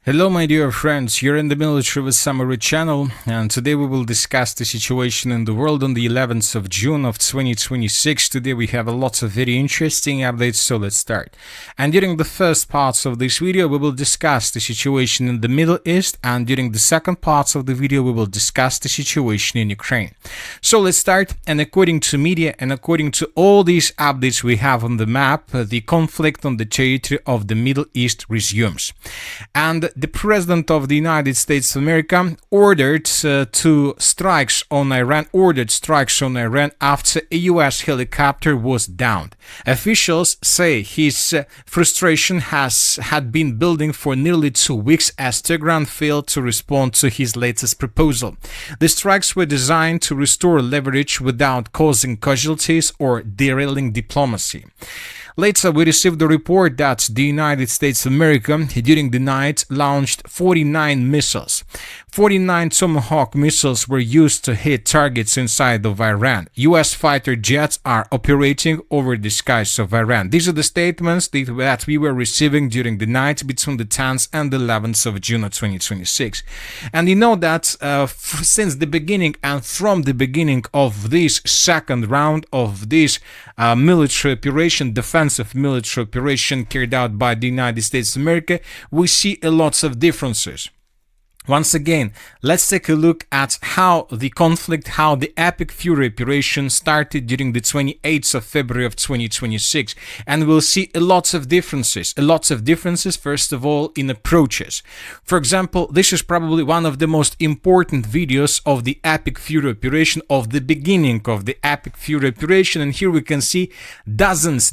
Hello my dear friends, you're in the Military with Summary channel, and today we will discuss the situation in the world on the 11th of June of 2026. Today we have a lot of very interesting updates, so let's start. And during the first parts of this video we will discuss the situation in the Middle East, and during the second parts of the video we will discuss the situation in Ukraine. So let's start, and according to media and according to all these updates we have on the map, the conflict on the territory of the Middle East resumes. And the President of the United States of America ordered strikes on Iran after a US helicopter was downed. Officials say his frustration had been building for nearly 2 weeks as Tehran failed to respond to his latest proposal. The strikes were designed to restore leverage without causing casualties or derailing diplomacy. Later, we received the report that the United States of America, during the night, launched 49 missiles. 49 Tomahawk missiles were used to hit targets inside of Iran. US fighter jets are operating over the skies of Iran. These are the statements that we were receiving during the night between the 10th and the 11th of June of 2026. And you know that since the beginning and from the beginning of this second round of this military operation, defensive military operation carried out by the United States of America, we see a lot of differences. Once again, let's take a look at how the conflict, how the Epic Fury operation started during the 28th of February of 2026. And we'll see a lot of differences, first of all, in approaches. For example, this is probably one of the most important videos of the Epic Fury operation, of the beginning of the Epic Fury operation. And here we can see dozens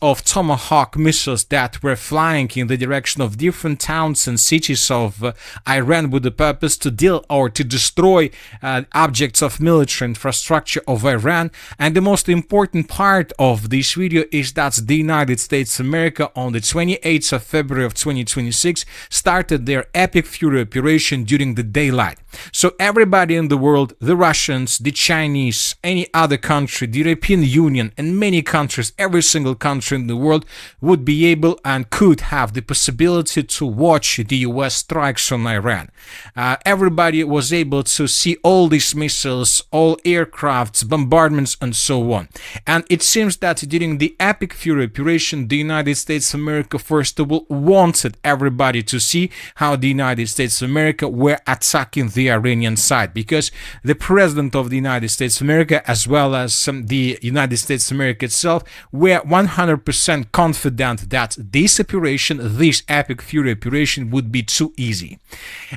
of Tomahawk missiles that were flying in the direction of different towns and cities of Iran, with the purpose to deal or to destroy objects of military infrastructure of Iran. And the most important part of this video is that the United States of America on the 28th of February of 2026 started their Epic Fury operation during the daylight. So everybody in the world, the Russians, the Chinese, any other country, the European Union, and many countries, every single country in the world would be able and could have the possibility to watch the US strikes on Iran. Everybody was able to see all these missiles, all aircrafts, bombardments, and so on. And it seems that during the Epic Fury operation, the United States of America, first of all, wanted everybody to see how the United States of America were attacking the Iranian side, because the President of the United States of America, as well as the United States of America itself, were 100% confident that this operation, this Epic Fury operation, would be too easy.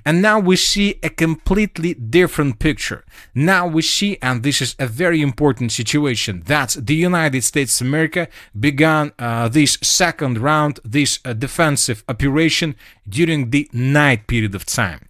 And now we see a completely different picture. Now we see, and this is a very important situation, that the United States of America began this second round, this defensive operation during the night period of time.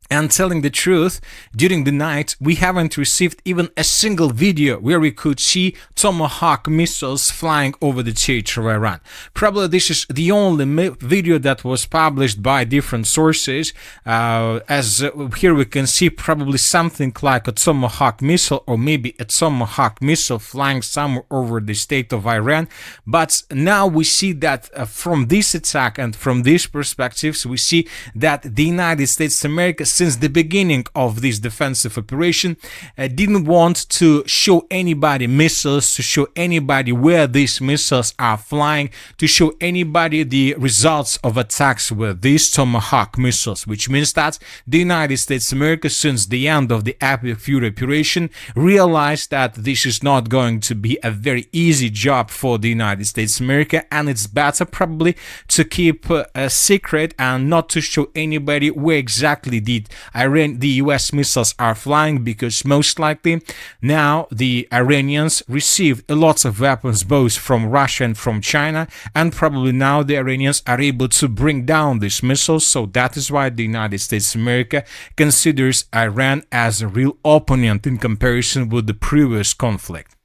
And telling the truth, during the night, we haven't received even a single video where we could see Tomahawk missiles flying over the territory of Iran. Probably this is the only video that was published by different sources, as here we can see probably something like a Tomahawk missile, or maybe a Tomahawk missile flying somewhere over the state of Iran. But now we see that from this attack and from these perspectives, we see that the United States of America, since the beginning of this defensive operation, didn't want to show anybody missiles, to show anybody where these missiles are flying, to show anybody the results of attacks with these Tomahawk missiles, which means that the United States of America, since the end of the Epic Fury operation, realized that this is not going to be a very easy job for the United States of America, and it's better probably to keep a secret and not to show anybody where exactly the US missiles are flying, because most likely now the Iranians received a lot of weapons both from Russia and from China, and probably now the Iranians are able to bring down these missiles. So that is why the United States of America considers Iran as a real opponent in comparison with the previous conflict.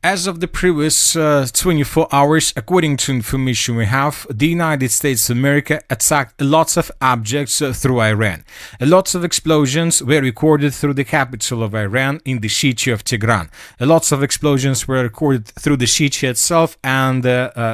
As of the previous 24 hours, according to information we have, the United States of America attacked lots of objects through Iran. Lots of explosions were recorded through the capital of Iran in the city of Tehran. Lots of explosions were recorded through the city itself and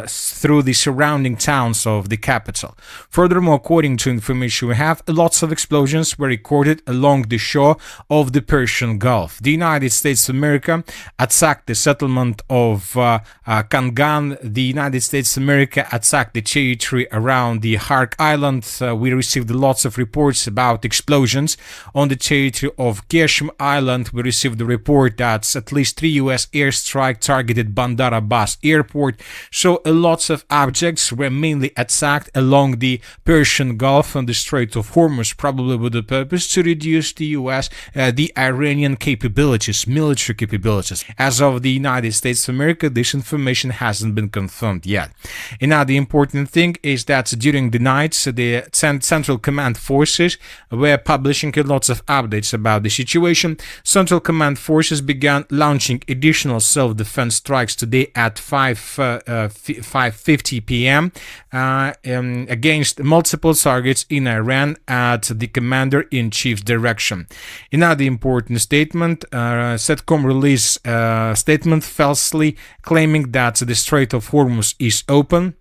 through the surrounding towns of the capital. Furthermore, according to information we have, lots of explosions were recorded along the shore of the Persian Gulf. The United States of America attacked the settlement of Kangan. The United States of America attacked the territory around the Kharkiv Island. We received lots of reports about explosions on the territory of Kershim Island. We received a report that at least 3 U.S. airstrike targeted Bandar Abbas airport. So lots of objects were mainly attacked along the Persian Gulf and the Strait of Hormuz, probably with the purpose to reduce the U.S. The Iranian capabilities, military capabilities. As of the United States of America, this information hasn't been confirmed yet. Another important thing is that during the night, the Central Command forces were publishing lots of updates about the situation. Central Command forces began launching additional self-defense strikes today at 5:50 p.m. Against multiple targets in Iran at the Commander-in-Chief's direction. Another important statement, CENTCOM released a statement falsely claiming that the Strait of Hormuz is open.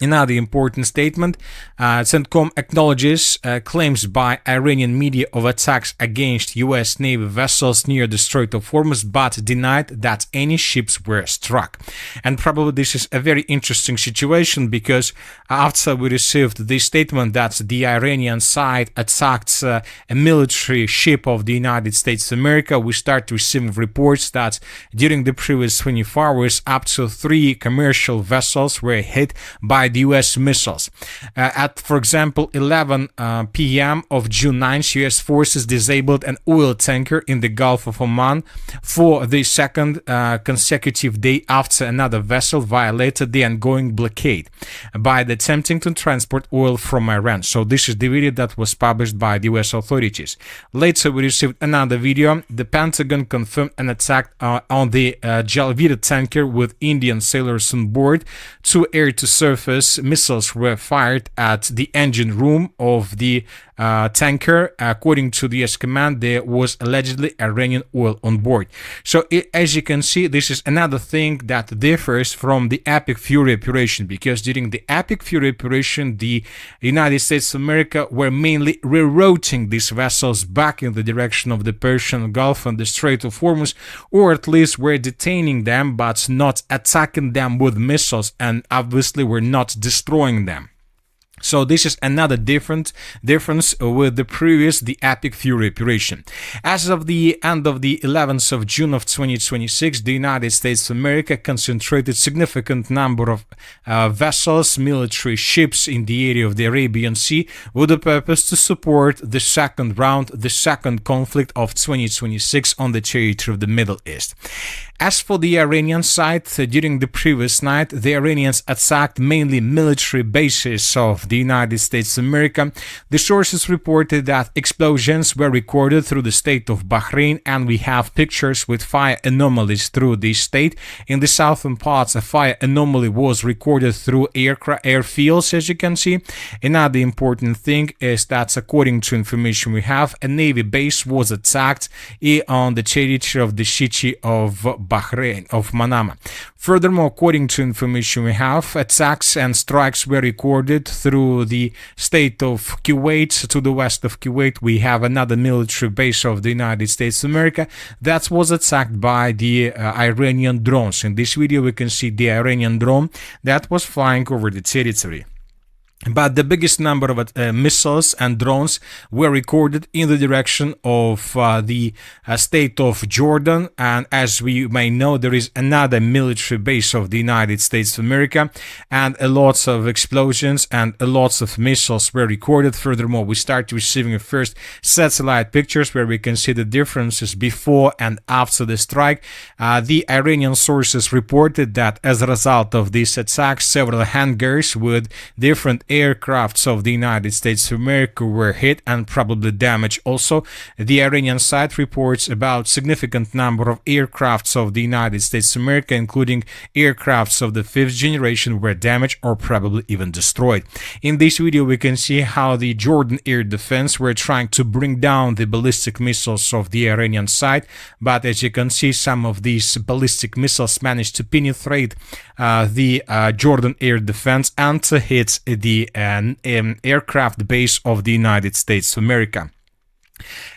Another important statement, CENTCOM acknowledges claims by Iranian media of attacks against U.S. Navy vessels near the Strait of Hormuz, but denied that any ships were struck. And probably this is a very interesting situation because after we received this statement that the Iranian side attacked a military ship of the United States of America, we start receiving reports that during the previous 24 hours, up to 3 commercial vessels were hit by the U.S. missiles. At, for example, 11 p.m. of June 9th, U.S. forces disabled an oil tanker in the Gulf of Oman for the second consecutive day after another vessel violated the ongoing blockade by attempting to transport oil from Iran. So this is the video that was published by the U.S. authorities. Later, we received another video. The Pentagon confirmed an attack on the Jalvira tanker with Indian sailors on board. 2 air-to-surface missiles were fired at the engine room of the tanker. According to the U.S. command, there was allegedly Iranian oil on board. So as you can see, this is another thing that differs from the Epic Fury operation, because during the Epic Fury operation, the United States of America were mainly rerouting these vessels back in the direction of the Persian Gulf and the Strait of Hormuz, or at least were detaining them but not attacking them with missiles, and obviously were not destroying them. So this is another difference with the previous, the Epic Fury operation. As of the end of the 11th of June of 2026, the United States of America concentrated significant number of vessels, military ships in the area of the Arabian Sea with the purpose to support the second round, the second conflict of 2026 on the territory of the Middle East. As for the Iranian side, during the previous night, the Iranians attacked mainly military bases of the United States of America. The sources reported that explosions were recorded through the state of Bahrain, and we have pictures with fire anomalies through this state. In the southern parts, a fire anomaly was recorded through airfields, as you can see. Another important thing is that, according to information we have, a Navy base was attacked on the territory of the city of Bahrain, of Manama. Furthermore, according to information we have, attacks and strikes were recorded through the state of Kuwait. To the west of Kuwait, we have another military base of the United States of America that was attacked by the Iranian drones. In this video, we can see the Iranian drone that was flying over the territory. But the biggest number of missiles and drones were recorded in the direction of the state of Jordan. And as we may know, there is another military base of the United States of America, and lots of explosions and lots of missiles were recorded. Furthermore, we start receiving first satellite pictures where we can see the differences before and after the strike. The Iranian sources reported that as a result of these attacks, several hangars with different aircrafts of the United States of America were hit and probably damaged. Also, the Iranian side reports about significant number of aircrafts of the United States of America, including aircrafts of the fifth generation, were damaged or probably even destroyed. In this video, we can see how the Jordan air defense were trying to bring down the ballistic missiles of the Iranian side, but as you can see, some of these ballistic missiles managed to penetrate the Jordan air defense and to hit the aircraft base of the United States of America.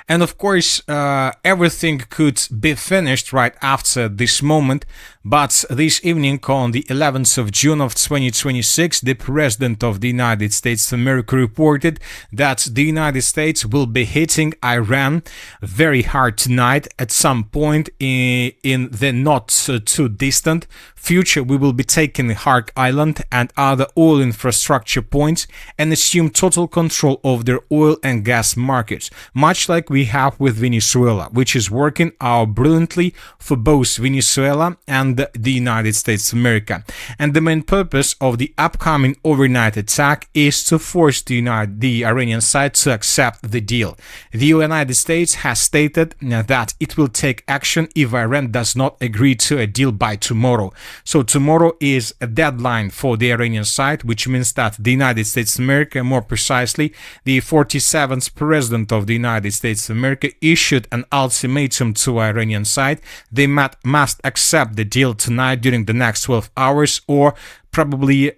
And of course, everything could be finished right after this moment, but this evening on the 11th of June of 2026, the President of the United States of America reported that the United States will be hitting Iran very hard tonight. At some point in the not too distant future, we will be taking Kharkiv Island and other oil infrastructure points and assume total control of their oil and gas markets, much like we have with Venezuela, which is working out brilliantly for both Venezuela and the United States of America. And the main purpose of the upcoming overnight attack is to force the Iranian side to accept the deal. The United States has stated that it will take action if Iran does not agree to a deal by tomorrow. So tomorrow is a deadline for the Iranian side, which means that the United States of America, more precisely, the 47th President of the United States of America, issued an ultimatum to Iranian side. They must accept the deal tonight during the next 12 hours, or probably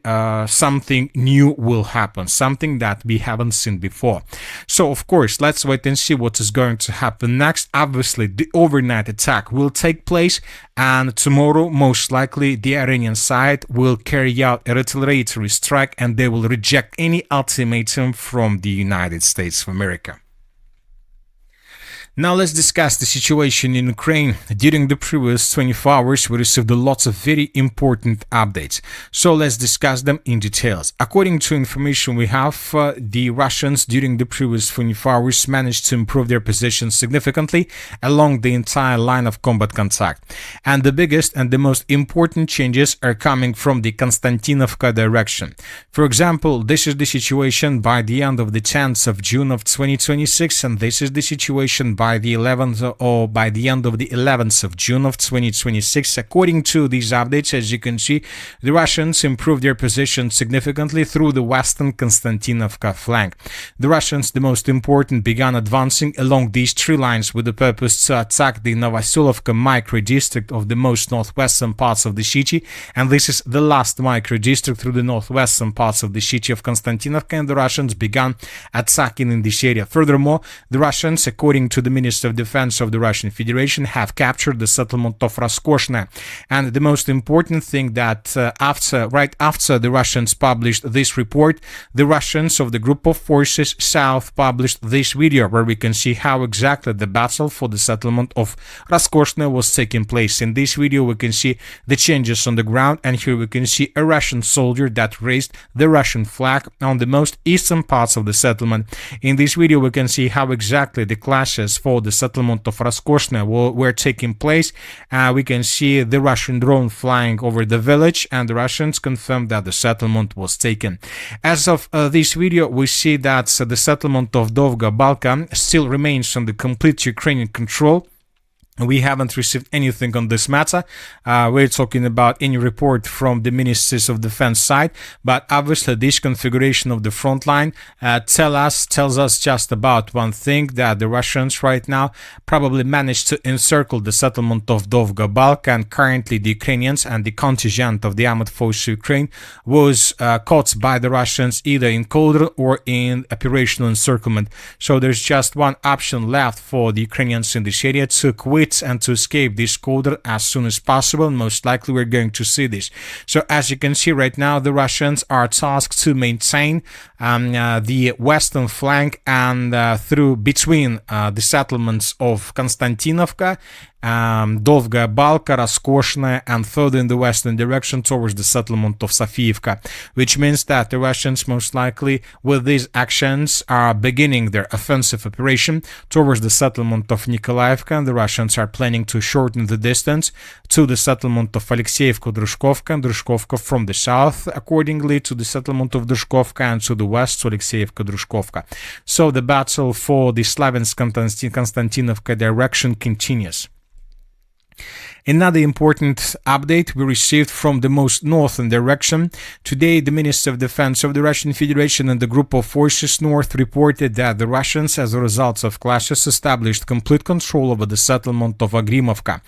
something new will happen, something that we haven't seen before. So of course, let's wait and see what is going to happen next. Obviously, the overnight attack will take place, and tomorrow, most likely, the Iranian side will carry out a retaliatory strike, and they will reject any ultimatum from the United States of America. Now let's discuss the situation in Ukraine. During the previous 24 hours, we received lots of very important updates. So let's discuss them in details. According to information we have, the Russians during the previous 24 hours managed to improve their position significantly along the entire line of combat contact. And the biggest and the most important changes are coming from the Konstantinivka direction. For example, this is the situation by the end of the 10th of June of 2026, and this is the situation by the 11th or by the end of the 11th of June of 2026. According to these updates, as you can see, the Russians improved their position significantly through the western Konstantinivka flank. The Russians, the most important, began advancing along these three lines with the purpose to attack the Novoselovka micro-district of the most northwestern parts of the city, and this is the last micro-district through the northwestern parts of the city of Konstantinivka, and the Russians began attacking in this area. Furthermore, the Russians, according to the Minister of Defense of the Russian Federation, have captured the settlement of Roskoshne. And the most important thing that right after the Russians published this report, the Russians of the Group of Forces South published this video where we can see how exactly the battle for the settlement of Roskoshne was taking place. In this video, we can see the changes on the ground, and here we can see a Russian soldier that raised the Russian flag on the most eastern parts of the settlement. In this video, we can see how exactly the clashes for the settlement of Roskoshne were taking place. We can see the Russian drone flying over the village, and the Russians confirmed that the settlement was taken. As of this video, we see that the settlement of Dovhenke still remains under complete Ukrainian control. We haven't received anything on this matter. We're talking about any report from the Ministries of Defense side, but obviously this configuration of the front line tells us just about one thing, that the Russians right now probably managed to encircle the settlement of Dovhenke, and currently the Ukrainians and the contingent of the armed forces of Ukraine was caught by the Russians either in cauldron or in operational encirclement. So there's just one option left for the Ukrainians in this area: to quit and to escape this cauldron as soon as possible, and most likely we're going to see this. So as you can see right now, the Russians are tasked to maintain the western flank and through between the settlements of Konstantinivka Dolga Balka, Raskoshная, and further in the western direction towards the settlement of Sofiivka, which means that the Russians most likely with these actions are beginning their offensive operation towards the settlement of Nikolaevka, and the Russians are planning to shorten the distance to the settlement of Alexeevka-Drushkovka and Drushkovka from the south, accordingly to the settlement of Drushkovka, and to the west to Alexeevka-Drushkovka. So the battle for the Slaviansk-Konstantinovka direction continues. Another important update we received from the most northern direction. Today, the Minister of Defense of the Russian Federation and the Group of Forces North reported that the Russians, as a result of clashes, established complete control over the settlement of Agrimovka.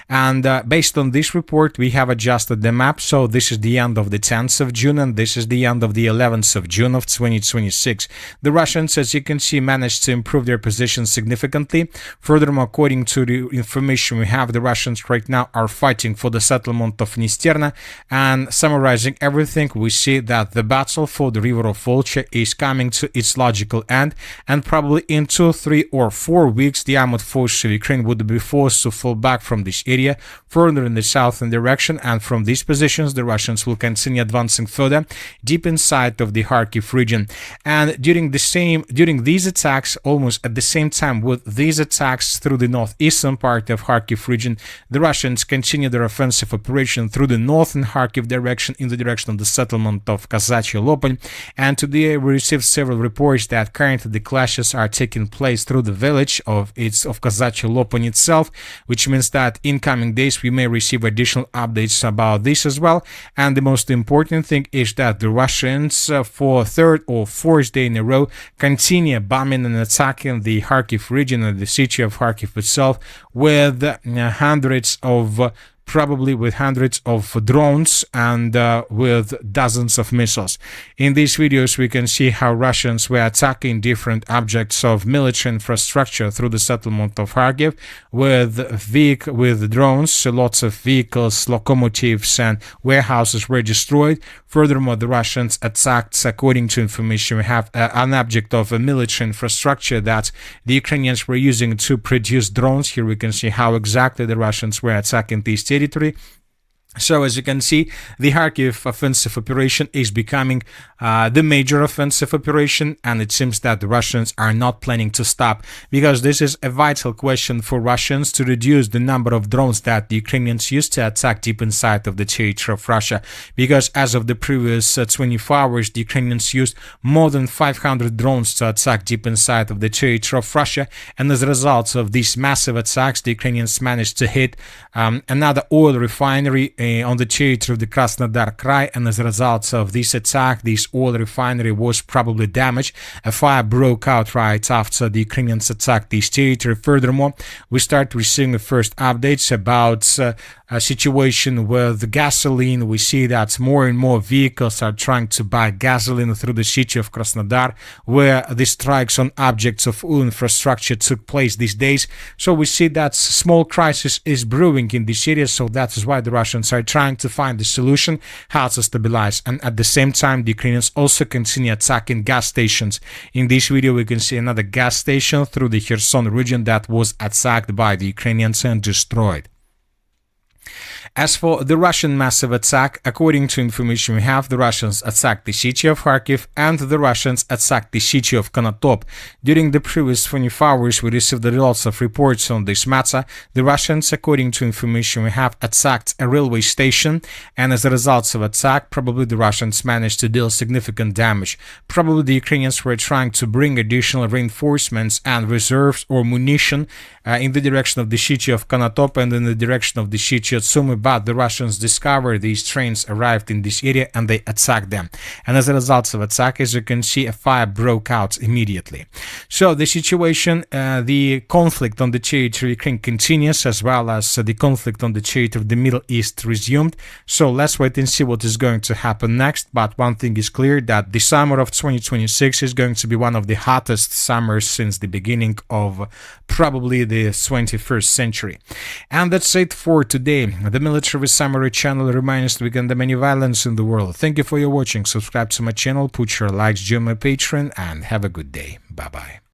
And based on this report, we have adjusted the map. So this is the end of the 10th of June, and this is the end of the 11th of June of 2026. The Russians, as you can see, managed to improve their position significantly. Furthermore, according to the information we have, the Russians right now are fighting for the settlement of Nisterna, and summarizing everything, we see that the battle for the river of Volcha is coming to its logical end, and probably in 2, 3, or 4 weeks the armored forces of Ukraine would be forced to fall back from this area further in the southern direction, and from these positions the Russians will continue advancing further deep inside of the Kharkiv region. And during these attacks, almost at the same time with these attacks through the northeastern part of Kharkiv region, the Russians continue their offensive operation through the northern Kharkiv direction in the direction of the settlement of Kazachye Lopin. And today we received several reports that currently the clashes are taking place through the village of Kazachye Lopin itself, which means that in coming days we may receive additional updates about this as well. And the most important thing is that the Russians for third or fourth day in a row continue bombing and attacking the Kharkiv region and the city of Kharkiv itself with probably with hundreds of drones and with dozens of missiles. In these videos we can see how Russians were attacking different objects of military infrastructure through the settlement of Kharkiv with drones. Lots of vehicles, locomotives and warehouses were destroyed. Furthermore, the Russians attacked, according to information we have, an object of a military infrastructure that the Ukrainians were using to produce drones. Here we can see how exactly the Russians were attacking this territory. So as you can see, the Kharkiv offensive operation is becoming the major offensive operation, and it seems that the Russians are not planning to stop, because this is a vital question for Russians to reduce the number of drones that the Ukrainians use to attack deep inside of the territory of Russia, because as of the previous 24 hours, the Ukrainians used more than 500 drones to attack deep inside of the territory of Russia, and as a result of these massive attacks, the Ukrainians managed to hit another oil refinery on the territory of the Krasnodar Krai, and as a result of this attack, this oil refinery was probably damaged. A fire broke out right after the Ukrainians attacked this territory. Furthermore, we start receiving the first updates about a situation with gasoline. We see that more and more vehicles are trying to buy gasoline through the city of Krasnodar, where the strikes on objects of oil infrastructure took place these days. So we see that small crisis is brewing in this area, so that is why the Russians are trying to find the solution, how to stabilize. And at the same time, the Ukrainians also continue attacking gas stations. In this video, we can see another gas station through the Kherson region that was attacked by the Ukrainians and destroyed. As for the Russian massive attack, according to information we have, the Russians attacked the city of Kharkiv and the Russians attacked the city of Konotop. During the previous 24 hours, we received lots of reports on this matter. The Russians, according to information we have, attacked a railway station, and as a result of attack, probably the Russians managed to deal significant damage. Probably the Ukrainians were trying to bring additional reinforcements and reserves or munition in the direction of the city of Konotop and in the direction of the city of Sumy, but the Russians discovered these trains arrived in this area and they attacked them. And as a result of attack, as you can see, a fire broke out immediately. So the situation, the conflict on the territory of Ukraine continues, as well as the conflict on the territory of the Middle East resumed. So let's wait and see what is going to happen next. But one thing is clear, that the summer of 2026 is going to be one of the hottest summers since the beginning of probably the 21st century. And that's it for today. The Military Summary channel reminds to condemn any violence in the world. Thank you for your watching. Subscribe to my channel, put your likes, join my Patreon, and have a good day. Bye bye.